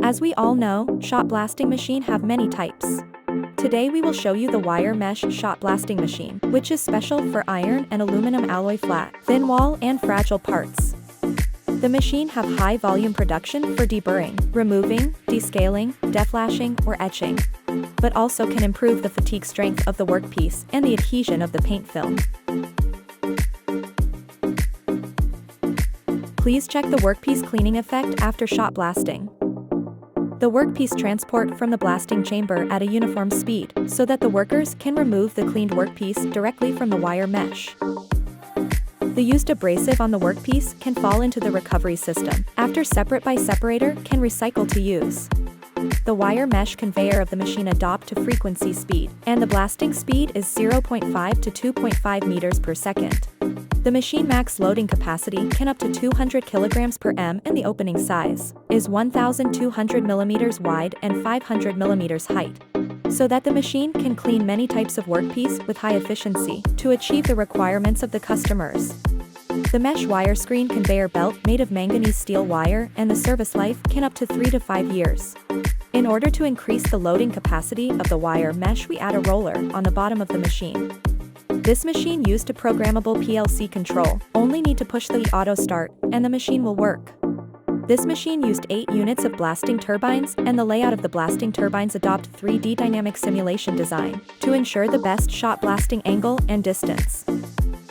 As we all know, shot blasting machine have many types. Today we will show you the wire mesh shot blasting machine, which is special for iron and aluminum alloy flat, thin wall and fragile parts. The machine have high volume production for de-burring, removing, descaling, deflashing, or etching, but also can improve the fatigue strength of the workpiece and the adhesion of the paint film. Please check the workpiece cleaning effect after shot blasting. The workpiece transport from the blasting chamber at a uniform speed so that the workers can remove the cleaned workpiece directly from the wire mesh. The used abrasive on the workpiece can fall into the recovery system after separate by separator can recycle to use. The wire mesh conveyor of the machine adopt to frequency speed, and the blasting speed is 0.5 to 2.5 meters per second. The machine max loading capacity can up to 200 kilograms per m and the opening size is 1,200 millimeters wide and 500 millimeters height, so that the machine can clean many types of workpiece with high efficiency to achieve the requirements of the customers. The mesh wire screen conveyor belt made of manganese steel wire and the service life can up to 3 to 5 years. In order to increase the loading capacity of the wire mesh, we add a roller on the bottom of the machine. This machine used a programmable PLC control, only need to push the auto start, and the machine will work. This machine used 8 units of blasting turbines, and the layout of the blasting turbines adopt 3D dynamic simulation design to ensure the best shot blasting angle and distance.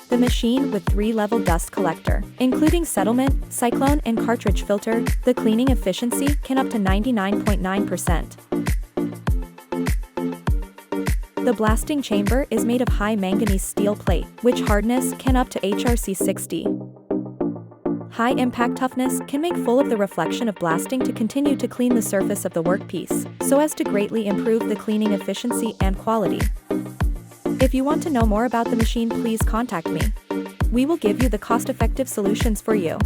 The machine with 3-level dust collector, including settlement, cyclone and cartridge filter, the cleaning efficiency can up to 99.9%. The blasting chamber is made of high manganese steel plate, which hardness can up to HRC 60. High impact toughness can make full of the reflection of blasting to continue to clean the surface of the workpiece, so as to greatly improve the cleaning efficiency and quality. If you want to know more about the machine, please contact me. We will give you the cost-effective solutions for you.